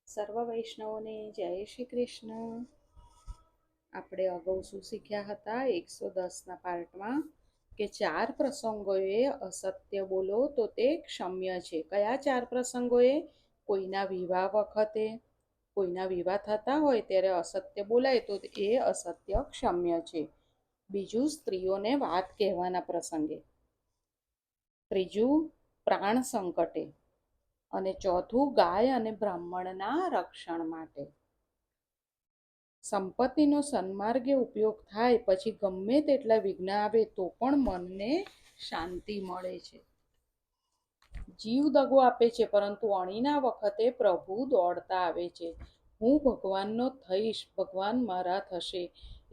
સર્વ વૈષ્ણવોને જય શ્રી કૃષ્ણ. આપણે અગાઉ શું શીખ્યા હતા 110ના પાર્ટમાં કે 4 પ્રસંગોએ અસત્ય બોલો તો તે ક્ષમ્ય છે. કયા 4 પ્રસંગોએ? કોઈના વિવાહ વખતે, કોઈના વિવાહ થતા હોય ત્યારે અસત્ય બોલાય તો એ અસત્ય ક્ષમ્ય છે. બીજું, સ્ત્રીઓને વાત કહેવાના પ્રસંગે. ત્રીજું, પ્રાણ સંકટે. અને ચોથું, ગાય અને બ્રાહ્મણના રક્ષણ માટે. સંપત્તિનો સન્માર્ગે ઉપયોગ થાય પછી ગમે તેટલા વિઘ્ન આવે તો પણ મનને શાંતિ મળે છે. જીવ દગો આપે છે પરંતુ અણીના વખતે પ્રભુ દોડતા આવે છે. હું ભગવાનનો થઈશ, ભગવાન મારા થશે.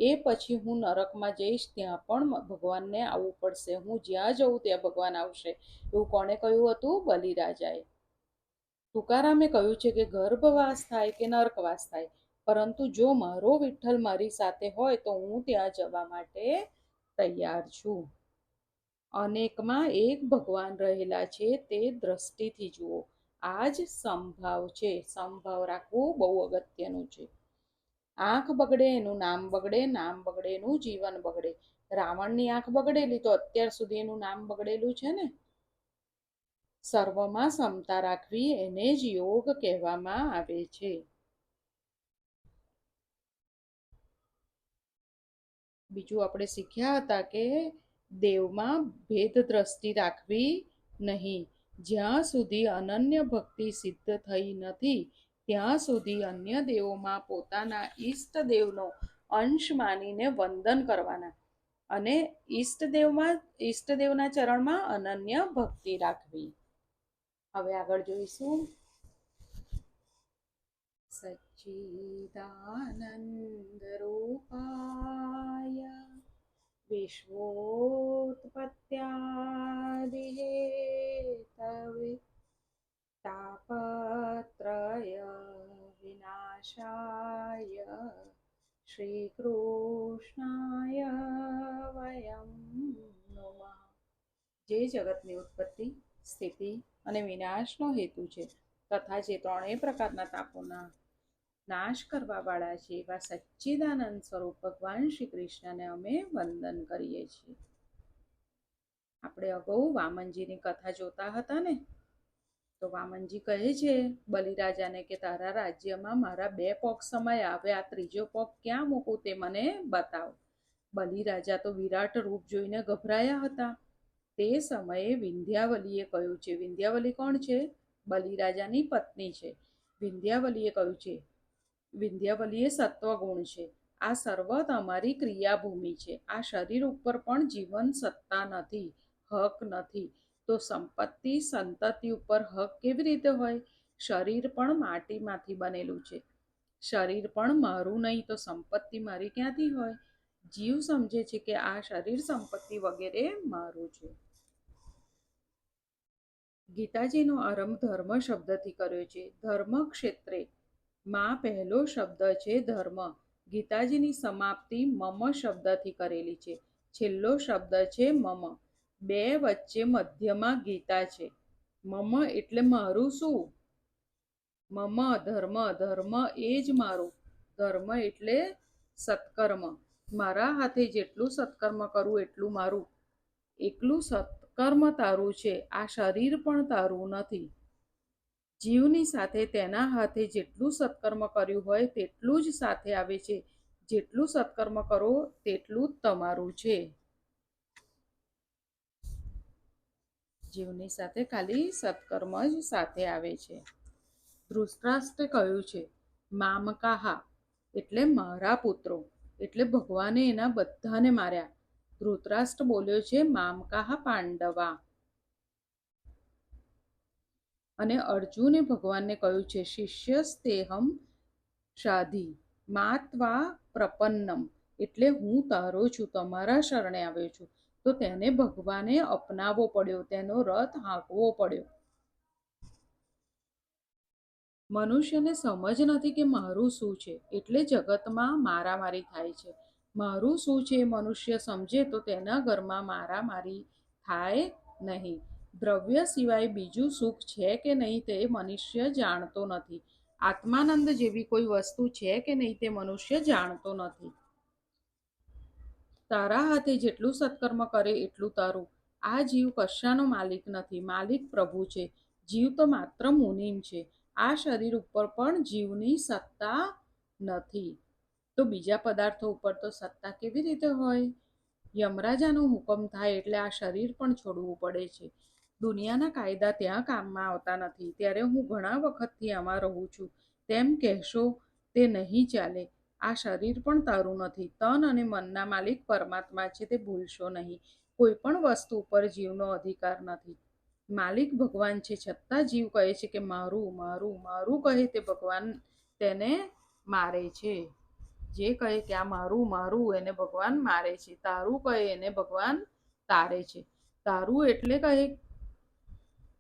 એ પછી હું નરકમાં જઈશ, ત્યાં પણ ભગવાનને આવવું પડશે. હું જ્યાં જઉં ત્યાં ભગવાન આવશે. એવું કોણે કહ્યું હતું? બલિરાજાએ. તુકારામે કહ્યું છે કે ગર્ભવાસ થાય કે નરકવાસ થાય, પરંતુ જો મારો વિઠ્ઠલ મારી સાથે હોય તો હું ત્યાં જવા માટે તૈયાર છું. અનેકમાં એક ભગવાન રહેલા છે તે દ્રષ્ટિથી જુઓ. આ જ સમભાવ છે. સમભાવ રાખવું બહુ અગત્યનું છે. આંખ બગડે એનું નામ બગડે, નામ બગડે એનું જીવન બગડે. રાવણની આંખ બગડેલી તો અત્યાર સુધી એનું નામ બગડેલું છે ને. સર્વમાં સમતા રાખવી એને જ યોગ કહેવામાં આવે છે. બીજું આપણે શીખ્યા હતા કે દેવમાં ભેદ દ્રષ્ટિ રાખવી નહીં. જ્યાં સુધી અનન્ય ભક્તિ સિદ્ધ થઈ નથી ત્યાં સુધી અન્ય દેવોમાં પોતાના ઈષ્ટ દેવનો અંશ માનીને વંદન કરવાના અને ઈષ્ટદેવના ચરણમાં અનન્ય ભક્તિ રાખવી. હવે આગળ જોઈશું. સચ્ચિદાનંદ રૂપાય વિશ્વોત્પત્યાદિહેતવે તાપત્રય વિનાશાય શ્રી કૃષ્ણાય વયમ નમઃ. જે જગતની ઉત્પત્તિ, સ્થિતિ અને વિનાશનો હેતુ છે તથા જે ત્રણેય પ્રકારના તાપોના નાશ કરવા વાળા છે એવા સચ્ચિદાનંદ સ્વરૂપ ભગવાન શ્રી કૃષ્ણને અમે વંદન કરીએ છીએ. આપણે અગાઉ વામનજીની કથા જોતા હતા ને, તો વામનજી કહે છે બલિરાજાને કે તારા રાજ્યમાં મારા 2 પગ સમય આવે, આ ત્રીજો પગ ક્યાં મૂકું તે મને બતાવ. બલિરાજા તો વિરાટ રૂપ જોઈને ગભરાયા હતા. તે સમયે વિંધ્યાવલીએ કહ્યું છે. વિંધ્યાવલી કોણ છે? બલિરાજાની પત્ની છે. વિંધ્યાવલીએ કહ્યું છે, વિંધ્યાવલીએ સત્વગુણ છે. આ સર્વ તમારી ક્રિયાભૂમિ છે. આ શરીર ઉપર પણ જીવન સત્તા નથી, હક નથી. તો સંપત્તિ સંતતિ ઉપર હક કેવી રીતે હોય? શરીર પણ માટીમાંથી બનેલું છે. શરીર પણ મારું નહીં તો સંપત્તિ મારી ક્યાંથી હોય? જીવ સમજે છે કે આ શરીર સંપત્તિ વગેરે મારું છે. ગીતાજીનો આરંભ ધર્મ શબ્દથી કર્યો છે. ધર્મ ક્ષેત્રે માં પહેલો શબ્દ છે ધર્મ. ગીતાજીની સમાપ્તિ મમ શબ્દથી કરેલી છે. છેલ્લો શબ્દ છે મમ. 2 વચ્ચે મધ્યમાં ગીતા છે. મમ એટલે મારું શું? મમ ધર્મ, ધર્મ એ જ મારું. ધર્મ એટલે સત્કર્મ. મારા હાથે જેટલું સત્કર્મ કરું એટલું મારું. એકલું સત્કર્મ તારું છે. આ શરીર પણ તારું નથી. જીવની સાથે તેના હાથે જેટલું સત્કર્મ કર્યું હોય તેટલું જ સાથે આવે છે. જેટલું સત્કર્મ કરો તેટલું જ તમારું છે. જીવની સાથે ખાલી સત્કર્મ જ સાથે આવે છે. ધૃતરાષ્ટ્રે કહ્યું છે મામકાહા એટલે મારા પુત્રો, એટલે ભગવાને એના બધાને માર્યા. ધૃતરાષ્ટ્ર બોલ્યો છે મામકાહા પાંડવા. અને અર્જુને ભગવાનને કહ્યું છે શિષ્યસ્તેહમ શાધી માત્વા પ્રપન્નમ, એટલે હું તારો છું, તમારા શરણે આવ્યો છું. તો તેને ભગવાને અપનાવવો પડ્યો, તેનો રથ હાંકવો પડ્યો. મનુષ્યને સમજ નથી કે મારું શું છે, એટલે જગતમાં મારામારી થાય છે. મારું શું છે એ મનુષ્ય સમજે તો તેના ઘરમાં મારામારી થાય નહીં. દ્રવ્ય સિવાય બીજું સુખ છે કે નહીં તે મનુષ્ય જાણતો નથી. આત્માનંદ જેવી કોઈ વસ્તુ છે કે નહીં તે મનુષ્ય જાણતો નથી. તારા હાથે જેટલું સત્કર્મ કરે એટલું તારું. આ જીવ કશાનો માલિક નથી, માલિક પ્રભુ છે. જીવ તો માત્ર મુનિમ છે. આ શરીર ઉપર પણ જીવની સત્તા નથી. તો બીજા પદાર્થો ઉપર તો સત્તા કેવી રીતે હોય? યમરાજાનો હુકમ થાય એટલે આ શરીર પણ છોડવું પડે છે. દુનિયાના કાયદા ત્યાં કામમાં આવતા નથી. ત્યારે હું ઘણા વખતથી આમાં રહું છું. તેમ કહેશો તે નહીં ચાલે. આ શરીર પણ તારું નથી. તન અને મનના માલિક પરમાત્મા છે, તે ભૂલશો નહીં. કોઈ પણ વસ્તુ ઉપર જીવનો અધિકાર નથી. માલિક ભગવાન છે, છતાં જીવ કહે છે કે મારું મારું મારું કહે તે ભગવાન તેને મારે છે. જે કહે કે આ મારું મારું એને ભગવાન મારે છે. તારું કહે એને ભગવાન તારે છે. તારું એટલે કહે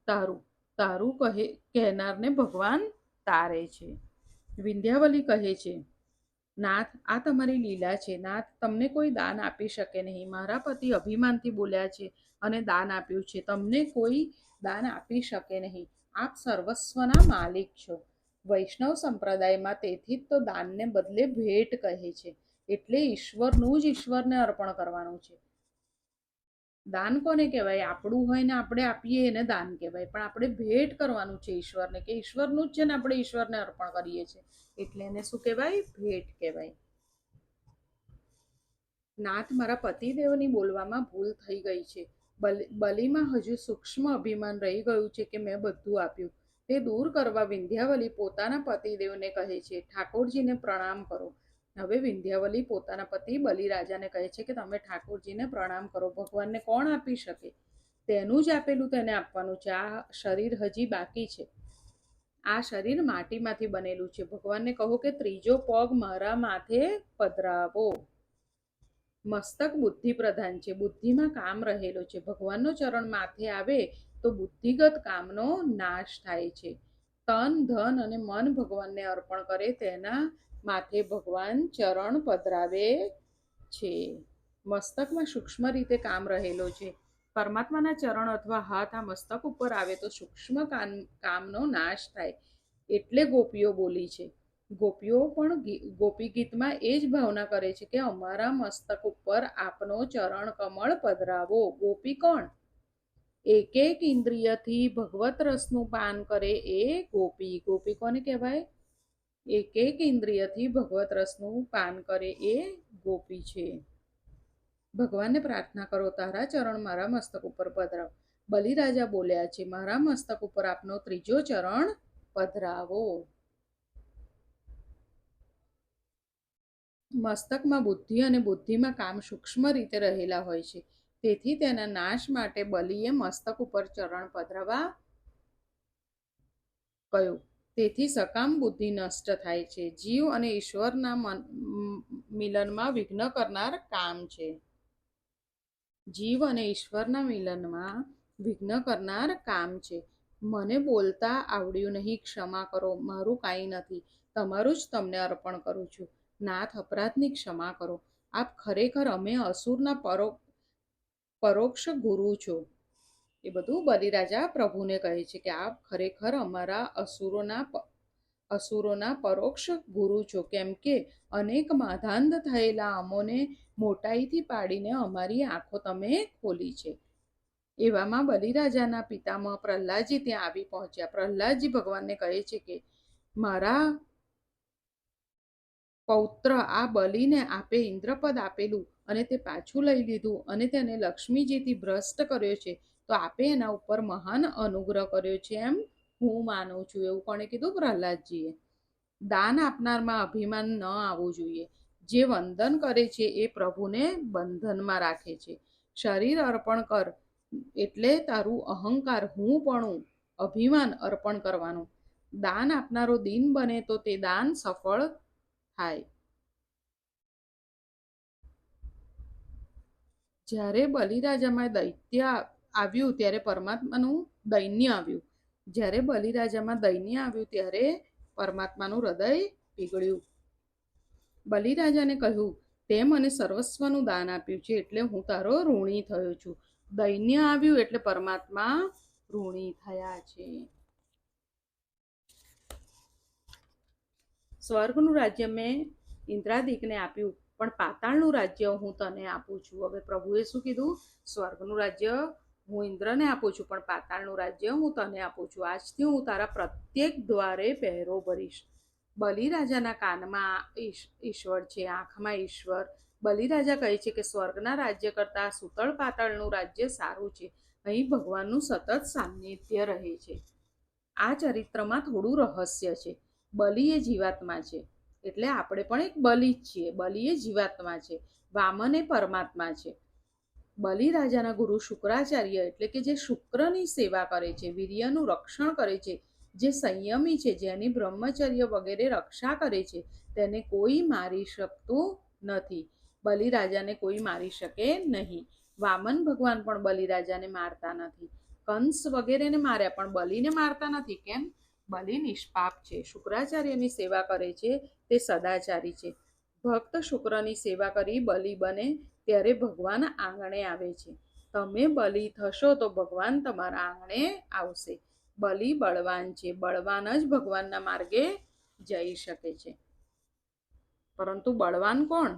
તારું, તારું કહે કહેનારને ભગવાન તારે છે. વિંધ્યાવલી કહે છે, નાથ, આ તમારી લીલા છે. નાથ, તમને કોઈ દાન આપી શકે નહીં. મારા પતિ અભિમાનથી બોલ્યા છે અને દાન આપ્યું છે. તમને કોઈ દાન આપી શકે નહીં. આપ સર્વસ્વના માલિક છો. વૈષ્ણવ સંપ્રદાયમાં તેથી જ તો દાનને બદલે ભેટ કહે છે. એટલે ઈશ્વરનું જ ઈશ્વરને અર્પણ કરવાનું છે. દાન કોને કહેવાય? આપણું હોય ને આપણે આપીએ એને દાન કહેવાય. પણ આપણે ભેટ કરવાનું છે ઈશ્વરને, કે ઈશ્વરનું જ છે ને આપણે ઈશ્વરને અર્પણ કરીએ છીએ. એટલે એને શું કહેવાય? ભેટ કહેવાય. નાથ, મારા પતિદેવની બોલવામાં ભૂલ થઈ ગઈ છે. બલિમાં હજુ સૂક્ષ્મ અભિમાન રહી ગયું છે કે મેં બધું આપ્યું. તે દૂર કરવા વિંધ્યાવલી પોતાના પતિદેવને કહે છે, ઠાકોરજીને પ્રણામ કરો. હવે વિંધ્યાવલી પોતાના પતિ બલિરાજાને કહે છે કે તમે ઠાકોરજીને પ્રણામ કરો. ભગવાનને કોણ આપી શકે? તેનું જ આપેલું તેને આપવાનું છે. આ શરીર હજી બાકી છે. આ શરીર માટીમાંથી બનેલું છે. ભગવાનને કહો કે ત્રીજો પગ મારા માથે પધરાવો. મસ્તક બુદ્ધિ પ્રધાન છે. બુદ્ધિમાં કામ રહેલો છે. ભગવાનનો ચરણ માથે આવે તો બુદ્ધિગત કામનો નાશ થાય છે. તન, ધન અને મન ભગવાનને અર્પણ કરે તેના માથે ભગવાન ચરણ પધરાવે છે. મસ્તકમાં સૂક્ષ્મ રીતે કામ રહેલો છે. પરમાત્માના ચરણ અથવા હાથ આ મસ્તક ઉપર આવે તો સૂક્ષ્મ કામનો નાશ થાય. એટલે ગોપીઓ બોલી છે. ગોપીઓ પણ ગોપી ગીતમાં એ જ ભાવના કરે છે કે અમારા મસ્તક ઉપર આપનો ચરણ કમળ પધરાવો. ગોપી કોણ? એક એક ઇન્દ્રિયથી ભગવત રસનું પાન કરે એ ગોપી. ગોપી કોને કહેવાય? એક એક ઇન્દ્રિયથી ભગવત રસનું પાન કરે એ ગોપી છે. ભગવાનને પ્રાર્થના કરો, તારા ચરણ મારા મસ્તક ઉપર પધરાવો. બલિરાજા બોલ્યા છે, મારા મસ્તક ઉપર આપનો ત્રીજો ચરણ પધરાવો. મસ્તકમાં બુદ્ધિ અને બુદ્ધિમાં કામ સૂક્ષ્મ રીતે રહેલા હોય છે. તેથી તેના નાશ માટે બલિએ મસ્તક ઉપર ચરણ પધરાવા કહ્યું. તેથી સકામ બુદ્ધિ નષ્ટ થાય છે. જીવ અને ઈશ્વરના મિલનમાં વિઘ્ન કરનાર કામ છે. જીવ અને ઈશ્વરના મિલનમાં વિઘ્ન કરનાર કામ છે. મને બોલતા આવડ્યું નહીં, ક્ષમા કરો. મારું કાંઈ નથી, તમારું જ તમને અર્પણ કરું છું. નાથ, અપરાધની ક્ષમા કરો. આપ ખરેખર અમે અસુરના પરોક્ષ ગુરુ છો. એ બધું બલિરાજા પ્રભુને કહે છે કે આપ ખરેખર અમારા અસુરોના પરોક્ષ ગુરુ છો. કેમ કે અનેક માધાંધ થયેલા અમોને મોટાઈથી પાડીને અમારી આંખો તમે ખોલી છે. એવામાં બલિરાજાના પિતામહ પ્રહલાદજી ત્યાં આવી પહોંચ્યા. પ્રહલાદજી ભગવાનને કહે છે કે મારા પૌત્ર આ બલિને આપે ઇન્દ્રપદ આપેલું અને તે પાછું લઈ લીધું અને તેને લક્ષ્મીજીથી ભ્રષ્ટ કર્યો છે, તો આપે એના ઉપર મહાન અનુગ્રહ કર્યો છે એમ હું માનું છું. એવું કોણે કીધું? પ્રહલાદજીએ. દાન આપનારમાં અભિમાન ન આવવું જોઈએ. જે વંદન કરે છે એ પ્રભુને બંધનમાં રાખે છે. શરીર અર્પણ કર એટલે તારું અહંકાર, હું પણ અભિમાન અર્પણ કરવાનું. દાન આપનારો દીન બને તો તે દાન સફળ થાય. જ્યારે બલિરાજામાં દૈન્ય આવ્યું ત્યારે પરમાત્માનું દૈન્ય આવ્યું. જ્યારે બલિરાજામાં દૈન્ય આવ્યું ત્યારે પરમાત્માનું હૃદય પીગળ્યું. બલિરાજાને કહ્યું, તે મને સર્વસ્વનું દાન આપ્યું છે એટલે હું તારો ઋણી થયો છું. દૈન્ય આવ્યું એટલે પરમાત્મા ઋણી થયા છે. સ્વર્ગનું રાજ્ય મેં ઇન્દ્રાદિકને આપ્યું, પણ પાતાળનું રાજ્ય હું તને આપું છું. હવે પ્રભુએ શું કીધું? સ્વર્ગનું રાજ્ય હું ઇન્દ્રને આપું છું, પણ પાતાળનું રાજ્ય હું તને આપું છું. આજથી હું તારા પ્રત્યેક દ્વારે પહેરો ભરીશ. બલિરાજાના કાનમાં ઈશ્વર છે, આંખમાં ઈશ્વર. બલિરાજા કહે છે કે સ્વર્ગના રાજ્ય કરતાં સુતળ પાતાળનું રાજ્ય સારું છે. અહીં ભગવાનનું સતત સાન્નિધ્ય રહે છે. આ ચરિત્રમાં થોડું રહસ્ય છે. બલિ એ જીવાત્મા છે, એટલે આપણે પણ એક બલિ જ છીએ. બલિ એ જીવાત્મા છે, વામન એ પરમાત્મા છે. બલિરાજાના ગુરુ શુક્રાચાર્ય એટલે કે જે શુક્રની સેવા કરે છે, વીર્યનું રક્ષણ કરે છે, જે સંયમી છે, જેની બ્રહ્મચર્ય વગેરે રક્ષા કરે છે, તેને કોઈ મારી શકતું નથી. બલિરાજાને કોઈ મારી શકે નહીં. વામન ભગવાન પણ બલિરાજાને મારતા નથી. કંસ વગેરેને માર્યા, પણ બલિને મારતા નથી. કેમ? બલિ નિષ્પાપ છે. શુક્રાચાર્યની સેવા કરે છે તે સદાચારી છે. ભક્ત શુક્રની સેવા કરી બલિ બને ત્યારે ભગવાન આંગણે આવે છે. તમે બલિ થશો તો ભગવાન તમારા આંગણે આવશે. બલિ બળવાન છે, બળવાન જ ભગવાનના માર્ગે જઈ શકે છે. પરંતુ બળવાન કોણ?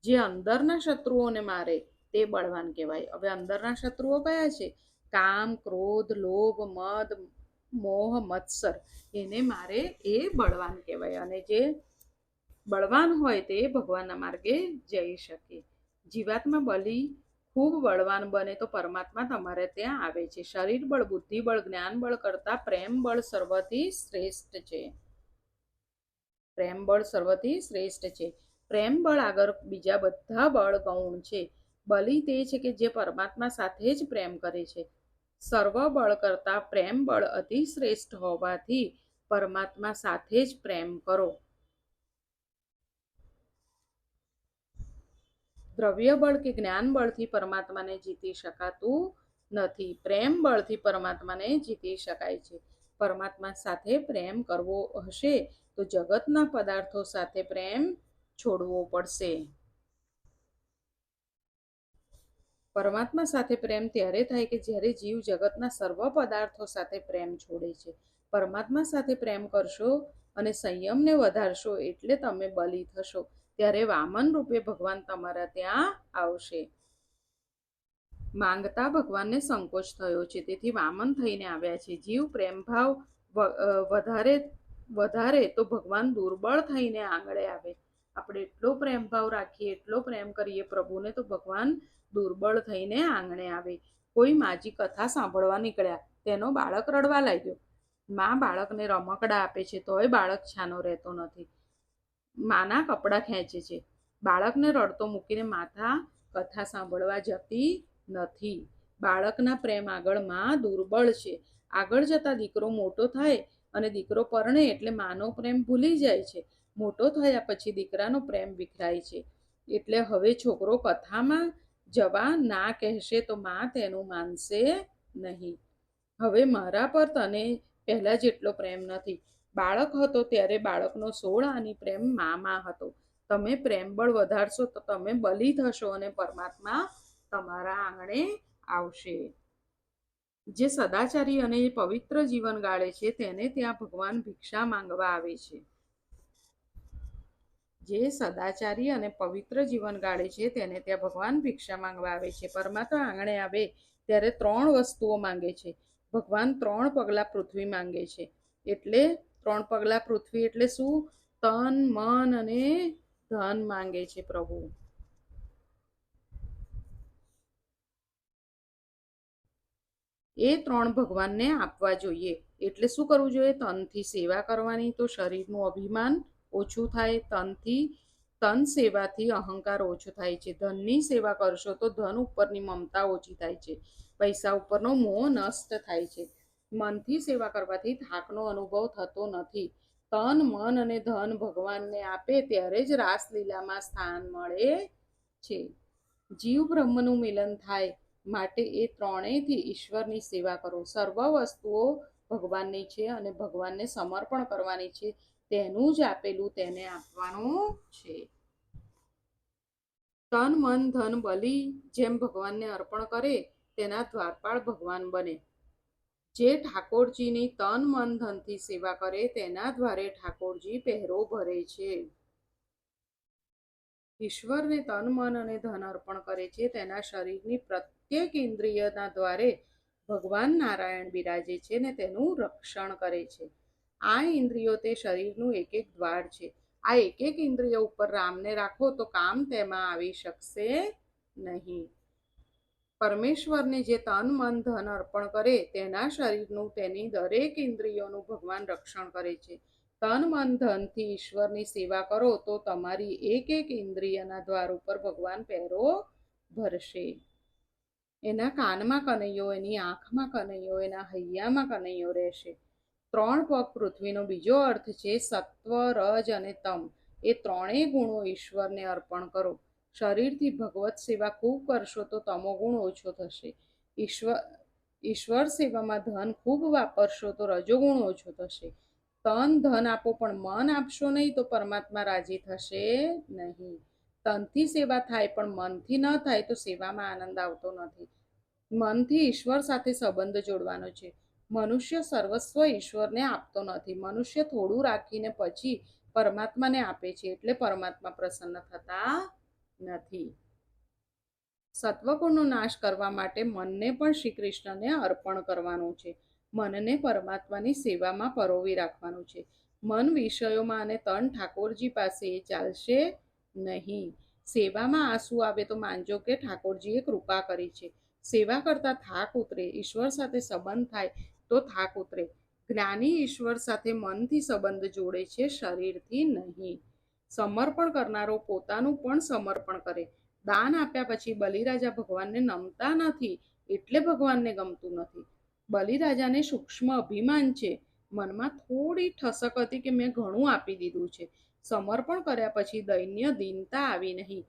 જે અંદરના શત્રુઓને મારે તે બળવાન કહેવાય. હવે અંદરના શત્રુઓ કયા છે? કામ, ક્રોધ, લોભ, મદ, મોહ, મત્સર. એને મારે એ બળવાન કહેવાય. અને જે બળવાન હોય તે ભગવાનના માર્ગે જઈ શકે. જીવાત્મા બલિ ખૂબ બળવાન બને તો પરમાત્મા તમારે ત્યાં આવે છે. શરીર બળ, બુદ્ધિ બળ, જ્ઞાન બળ કરતા પ્રેમ બળ સર્વથી શ્રેષ્ઠ છે. પ્રેમ બળ સર્વથી શ્રેષ્ઠ છે. પ્રેમ બળ આગળ બીજા બધા બળ ગૌણ છે. બલિ તે છે કે જે પરમાત્મા સાથે જ પ્રેમ કરે છે. સર્વ બળ કરતા પ્રેમ બળ અતિ શ્રેષ્ઠ હોવાથી પરમાત્મા સાથે જ પ્રેમ કરો. દ્રવ્ય બળ કે જ્ઞાન બળથી પરમાત્માને જીતી શકાતું નથી. પ્રેમ બળથી પરમાત્માને જીતી શકાય છે. પરમાત્મા સાથે પ્રેમ કરવો હશે તો જગતના પદાર્થો સાથે પ્રેમ છોડવો પડશે. પરમાત્મા સાથે પ્રેમ ત્યારે થાય કે જ્યારે જીવ જગતના સર્વ પદાર્થો સાથે પ્રેમ છોડે છે. પરમાત્મા સાથે પ્રેમ કરશો અને સંયમને વધારશો એટલે તમે બલિ થશો. ત્યારે વામન રૂપે ભગવાન તમારા ત્યાં આવશે. માંગતા ભગવાનને સંકોચ થયો છે, તેથી વામન થઈને આવ્યા છે. જીવ પ્રેમભાવ વધારે તો ભગવાન દુર્બળ થઈને આંગળે આવે. આપણે એટલો પ્રેમભાવ રાખીએ, એટલો પ્રેમ કરીએ પ્રભુને, તો ભગવાન દુર્બળ થઈને આંગણે આવે. કોઈ માજી કથા સાંભળવા નીકળ્યા, તેનો બાળક રડવા લાગ્યો. માં બાળકને રમકડા આપે છે તોય બાળક છાનો રહેતો નથી. માના કપડાં ખેંચે છે. બાળકને રડતો મૂકીને માતા કથા સાંભળવા જતી નથી. બાળકના પ્રેમ આગળ માં દુર્બળ છે. આગળ જતા દીકરો મોટો થાય અને દીકરો પરણે એટલે માનો પ્રેમ ભૂલી જાય છે. મોટો થયા પછી દીકરાનો પ્રેમ વિખરાય છે. એટલે હવે છોકરો કથામાં જવા ના કહેશે તો માં તેનું માનશે નહીં. હવે મારા પર તને પહેલા જેટલો પ્રેમ નથી. બાળક હતો ત્યારે બાળકનો 16 આની પ્રેમ મામાં હતો. તમે પ્રેમ બળ વધારશો તો તમે બલિ થશો અને પરમાત્મા તમારા આંગણે આવશે. જે સદાચારી અને પવિત્ર જીવન ગાળે છે તેને ત્યાં ભગવાન ભિક્ષા માંગવા આવે છે. જે સદાચારી અને પવિત્ર જીવન ગાળે છે તેને ત્યાં ભગવાન ભિક્ષા માંગવા આવે છે. પરમાત્મા આંગણે આવે ત્યારે 3 વસ્તુઓ માંગે છે. ભગવાન 3 પગલા પૃથ્વી માંગે છે. એટલે 3 પગલા પૃથ્વી એટલે શું? તન, મન અને ધન માંગે છે પ્રભુ. એ 3 ભગવાનને આપવા જોઈએ. એટલે શું કરવું જોઈએ? તનથી સેવા કરવાની, તો શરીરનું અભિમાન ઓછું થાય. તન સેવાથી અહંકાર ઓછો થાય છે. ધનની સેવા કરશો તો ધન ઉપરની મમતા ઓછી થાય છે. પૈસા ઉપરનો મોહ નષ્ટ થાય છે. મનથી સેવા કરવાથી થાકનો અનુભવ થતો નથી. તન, મન અને ધન ભગવાનને આપે ત્યારે જ રાસલીલામાં સ્થાન મળે છે. જીવ બ્રહ્મનું મિલન થાય માટે એ ત્રણેયથી ઈશ્વરની સેવા કરો. સર્વ વસ્તુઓ ભગવાનની છે અને ભગવાનને સમર્પણ કરવાની છે. તેનું જ આપેલું તેને આપવાનું છે. તન, મન, ધન બલિ જેમ ભગવાનને અર્પણ કરે તેના દ્વારપાળ ભગવાન બને. જે ઠાકોરજીની તન મન ધનથી સેવા કરે તેના દ્વારે ઠાકોરજી પહેરો ભરે છે. ઈશ્વરને તન મન અને ધન અર્પણ કરે છે તેના શરીરની પ્રત્યેક ઇન્દ્રિયના દ્વારે ભગવાન નારાયણ બિરાજે છે ને તેનું રક્ષણ કરે છે. આ ઇન્દ્રિયો તે શરીરનું એક એક દ્વાર છે. આ એક એક ઇન્દ્રિય ઉપર રામને રાખો તો કામ તેમાં આવી શકશે નહીં. પરમેશ્વરને જે તન મન ધન અર્પણ કરે તેના શરીરનું તેની દરેક ઇન્દ્રિયોનું ભગવાન રક્ષણ કરે છે. તન મન ધનથી ઈશ્વરની સેવા કરો તો તમારી એક એક ઇન્દ્રિયના દ્વાર ઉપર ભગવાન પહેરો ભરશે. એના કાનમાં કનૈયો, એની આંખમાં કનૈયો, એના હૈયામાં કનૈયો રહેશે. 3 પગ પૃથ્વીનો બીજો અર્થ છે સત્વ, રજ અને તમ. એ ત્રણેય ગુણો ઈશ્વરને અર્પણ કરો. શરીરથી ભગવત સેવા ખૂબ કરશો તો તમોગુણ ઓછો થશે. ઈશ્વર સેવામાં ધન ખૂબ વાપરશો તો રજોગુણ ઓછો થશે. તન ધન આપો પણ મન આપશો નહીં તો પરમાત્મા રાજી થશે નહીં. તનથી સેવા થાય પણ મનથી ન થાય તો સેવામાં આનંદ આવતો નથી. મનથી ઈશ્વર સાથે સંબંધ જોડવાનો છે. મનુષ્ય સર્વસ્વ ઈશ્વરને આપતો નથી. મનુષ્ય થોડું રાખીને પછી પરમાત્માને આપે છે, એટલે પરમાત્મા પ્રસન્ન થતા નથી. સત્વગુણનો નાશ કરવા માટે મનને પણ શ્રી કૃષ્ણને અર્પણ કરવાનું છે. મનને પરમાત્માની સેવામાં પરોવી રાખવાનું છે. મન વિષયોમાં અને તન ઠાકોરજી પાસે ચાલશે નહીં. સેવામાં આંસુ આવે તો માનજો કે ઠાકોરજીએ કૃપા કરી છે. સેવા કરતા થાક ઉતરે, ઈશ્વર સાથે સંબંધ થાય તો થાક ઉતરે. જ્ઞાની ઈશ્વર સાથે મનથી સંબંધ જોડે છે, શરીરથી નહીં. સમર્પણ કરનારો પોતાનું પણ સમર્પણ કરે. દાન આપ્યા પછી બલિરાજા ભગવાનને નમતા નથી, એટલે ભગવાનને ગમતું નથી. બલિરાજાને સૂક્ષ્મ અભિમાન છે. મનમાં થોડી ઠસક હતી કે મેં ઘણું આપી દીધું છે. સમર્પણ કર્યા પછી દૈન્ય દીનતા આવી નહીં.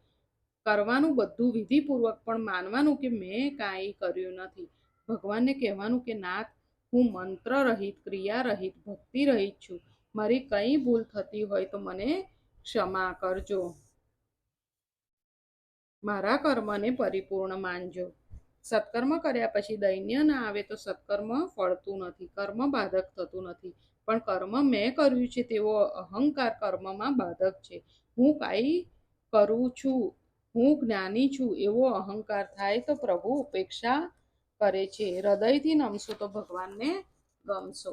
કરવાનું બધું વિધિપૂર્વક પણ માનવાનું કે મેં કાંઈ કર્યું નથી. ભગવાનને કહેવાનું કે નાથ, હું મંત્ર રહિત, ક્રિયા રહિત, ભક્તિ રહિત છું. મારી કંઈ ભૂલ થતી હોય તો મને ક્ષમા કરજો. મારા કર્મને પરિપૂર્ણ માનજો. સત્કર્મ કર્યા પછી દૈન્ય ના આવે તો સત્કર્મ ફળતું નથી, કર્મ બાધક થતું નથી. પણ કર્મ મેં કર્યું છે તેવો અહંકાર કર્મમાં બાધક છે. હું કાંઈ કરું છું, હું જ્ઞાની છું એવો અહંકાર થાય તો પ્રભુ ઉપેક્ષા કરે છે. હૃદયથી નમશો તો ભગવાનને ગમશો.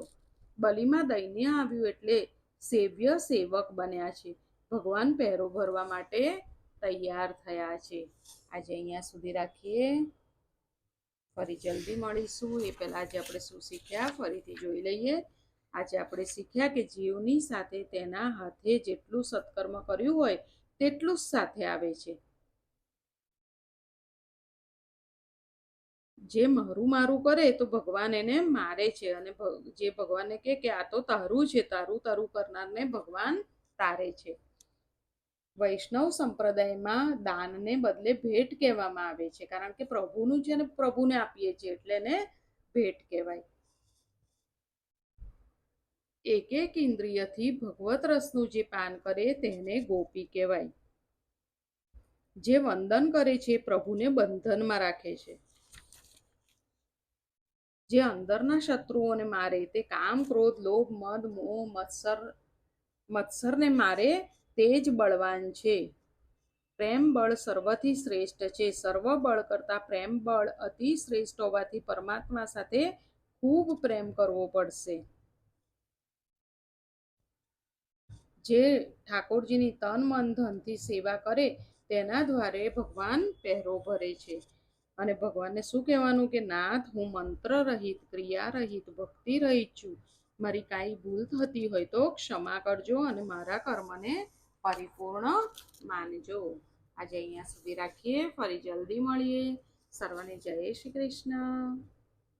બલિમાં દૈન્ય આવ્યું એટલે સેવ્ય સેવક બન્યા છે. ભગવાન પહેરો ભરવા માટે તૈયાર થયા છે. આજે અહીંયા સુધી રાખીએ. ફરી જલ્દી મળીશું. એ પહેલાં આજે આપણે શું શીખ્યા ફરીથી જોઈ લઈએ. આજે આપણે શીખ્યા કે જીવની સાથે તેના હાથે જેટલું સત્કર્મ કર્યું હોય તેટલું જ સાથે આવે છે. જે મારું મારું કરે તો ભગવાન એને મારે છે, અને જે ભગવાનને કહે કે આ તો તારું છે, તારું તારું કરનારને ભગવાન તારે છે. વૈષ્ણવ સંપ્રદાયમાં દાનને બદલે ભેટ કહેવામાં આવે છે, કારણ કે પ્રભુનું છે ને પ્રભુને આપીએ છીએ એટલે એને ભેટ કહેવાય. એક એક ઇન્દ્રિયથી ભગવત રસનું જે પાન કરે તેને ગોપી કહેવાય. જે વંદન કરે છે પ્રભુને બંધનમાં રાખે છે. જે અંદરના શત્રુઓને મારે તે કામ, ક્રોધ, લોભ, મદ, મોહ, મત્સરને મારે તે જ બળવાન છે. પ્રેમ બળ સર્વથી શ્રેષ્ઠ છે. સર્વ બળ કરતા પ્રેમ બળ અતિ શ્રેષ્ઠ હોવાથી પરમાત્મા સાથે ખૂબ પ્રેમ કરવો પડશે. જે ઠાકોરજીની તન મન ધનથી સેવા કરે તેના દ્વારે ભગવાન પહેરો ભરે છે. અને ભગવાનને શું કહેવાનું કે નાથ, હું મંત્ર રહિત, ક્રિયા રહિત, ભક્તિ રહિત છું. મારી કાંઈ ભૂલ થતી હોય તો ક્ષમા કરજો અને મારા કર્મને પરિપૂર્ણ માનજો. આજે અહીંયા સુધી રાખીએ. ફરી જલ્દી મળીએ. સર્વને જય શ્રી કૃષ્ણ.